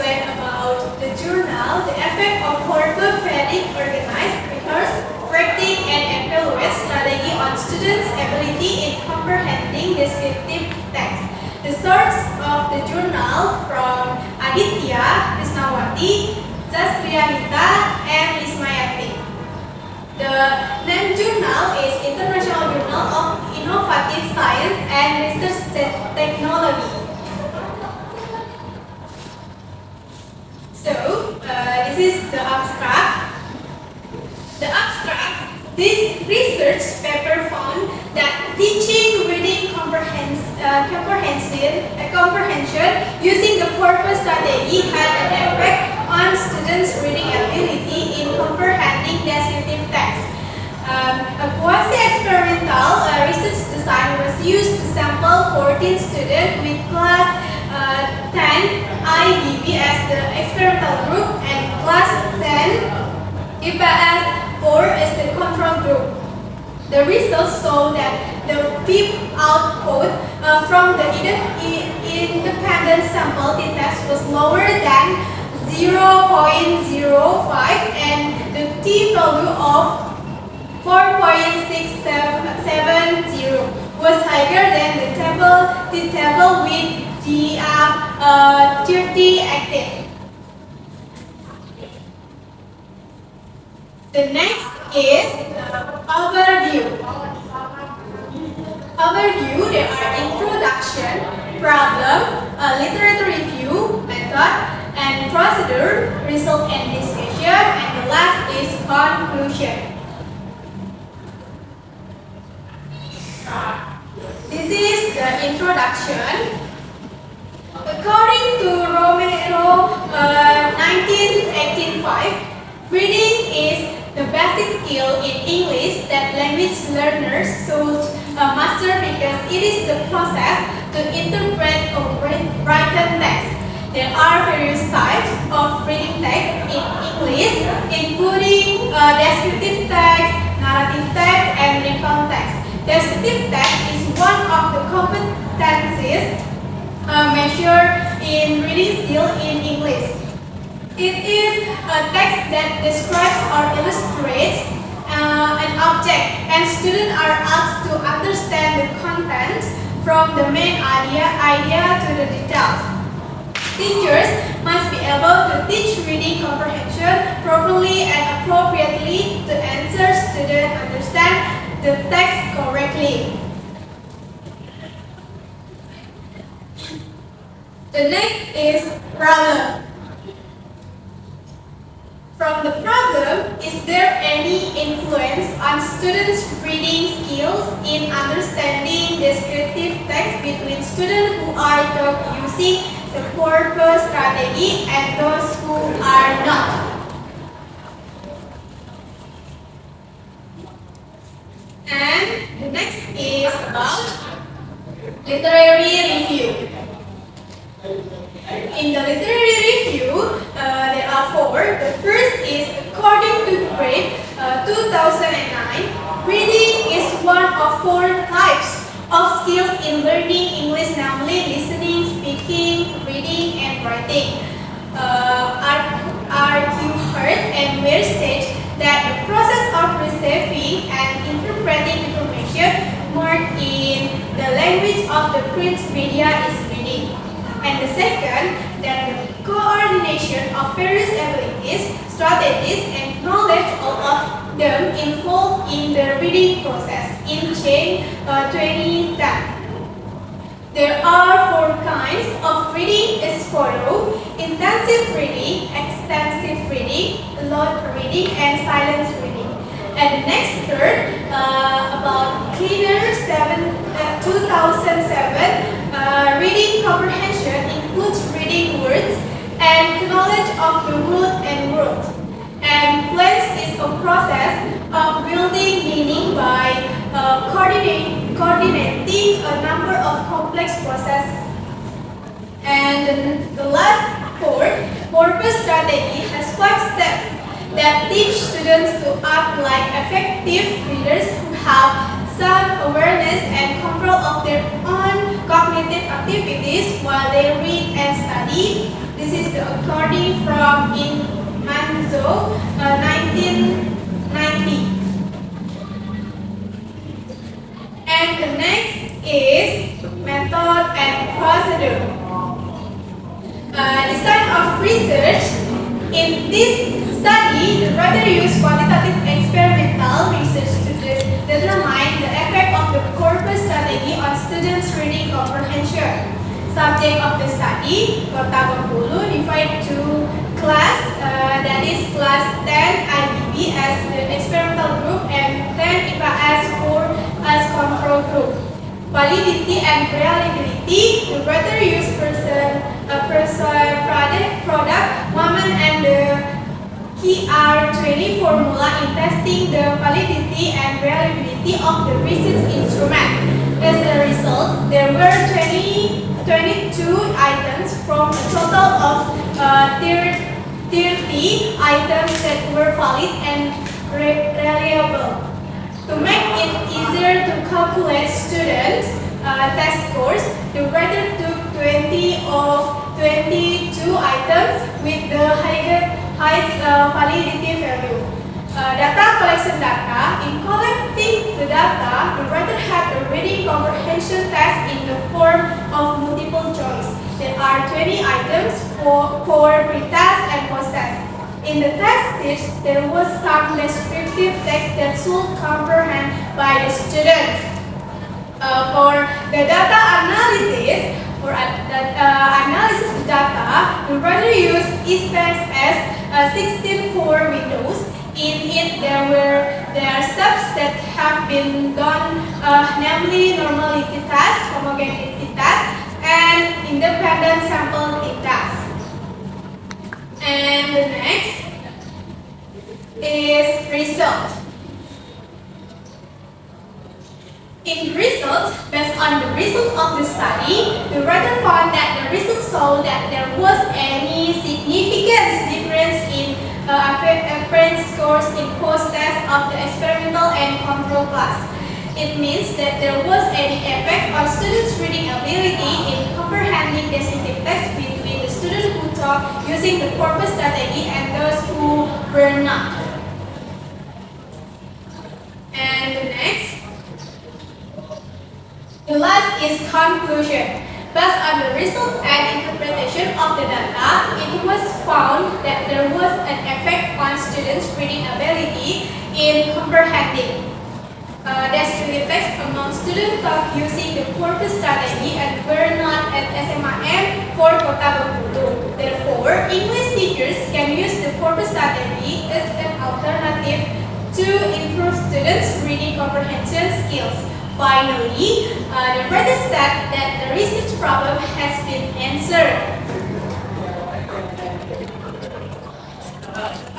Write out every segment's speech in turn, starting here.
explain about the journal, the effect of orthopedic organized rehearse, practice and evaluate strategy on students' ability in comprehending descriptive text. The source of the journal from Aditya, Krisnawati, Zasrianita, and Ismayati. The name journal is International Journal of Innovative Science and Research Technology. So, this is the abstract. The abstract, this research paper found that teaching reading comprehension using the purpose strategy had an effect on students' reading ability in comprehending descriptive text. A quasi-experimental research design was used to sample 14 students with class 10 IDB as the experimental group and class 10 IPS 4 as the control group. The results show that the PIP output from the independent sample t-test was lower than 0.05 and the t-value of 4.670 was higher than the table with GR30 active. The next is overview. Overview, there are introduction, problem, literature review, method, and procedure, result and discussion, and the last is conclusion. This is the introduction. According to Romero 1985, reading is the basic skill in English that language learners should master because it is the process to interpret or written text. There are various types of reading text in English, including descriptive text, narrative text, and recount text. Descriptive text is one of the competencies measured in reading skill in English. It is a text that describes or illustrates an object, and students are asked to understand the content from the main idea to the details. Teachers must be able to teach reading comprehension properly and appropriately to ensure students understand the text correctly. The next is problem. From the problem, is there any influence on students' reading skills in understanding descriptive text between students who are taught using the purpose strategy and those who are not? And the next is about literary review. In the literary review, there are 4. The first is according to grade 2009, reading is one of 4 types of skills in learning English, namely listening, speaking, reading, and writing. Argue Hurt and Weir state that the process of receiving and interpreting information marked in the language of the print media is reading. And the second, that the coordination of various abilities, strategies, and knowledge, all of them involved in the reading process in Chain 2010. There are 4 kinds of reading as follows: intensive reading, extensive reading, loud reading, and silent reading. And the next third, about Cleaner 2007, reading comprehension includes reading words and knowledge of the root and word. And plans is a process of building meaning by coordinating a number of complex processes. And the last 4, purpose strategy has 5 steps that teach students to act like effective readers who have self-awareness and control of their own cognitive activities while they read and study. This is the according from in Manzo, 1990. And the next is method and procedure. Design of research. In this study, the writer used quantitative experimental research to determine the effect of the corpus strategy on students' reading comprehension. Subject of the study, Kota Bengkulu, divided to class, that is class 10 IBB as the experimental group and 10 IPAS 4 as control group. Validity and reliability, the writer used product, moment and the QR20 formula in testing the validity and reliability of the research instrument. As a result, there were 22 items from a total of 30 items that were valid and reliable. To make it easier to calculate students' test scores, the writer took 20 of 22 items with the highest validity value. Data collection data. In collecting the data, the writer had a reading comprehension test in the form of multiple choice. There are 20 items for pre-test and post-test. In the test stage, there was some descriptive text that should comprehend by the students. For the data analysis, analysis of data, the writer used ESPEX 16 for Windows. In it, there are steps that have been done, namely normality test, homogeneity test, and independent sample test. And the next is result. In results, based on the result of the study, the writer found that the results showed that there was any significant difference in average scores in post-test of the experimental and control class. It means that there was any effect on students' reading ability in comprehending descriptive text between the students who taught using the corpus strategy and those who were not. And the next. The last is conclusion. Based on the result and interpretation of the data, it was found that there was an effect on students' reading ability in comprehending descriptive text among students taught using the corpus strategy and were not at SMAN for Kota Bengkulu. Therefore, English teachers can use the corpus strategy as an alternative to improve students' reading comprehension skills. Finally, the writer said that the research problem has been answered.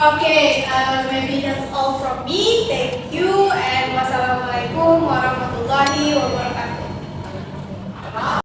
Okay, maybe that's all from me. Thank you and wassalamualaikum warahmatullahi wabarakatuh.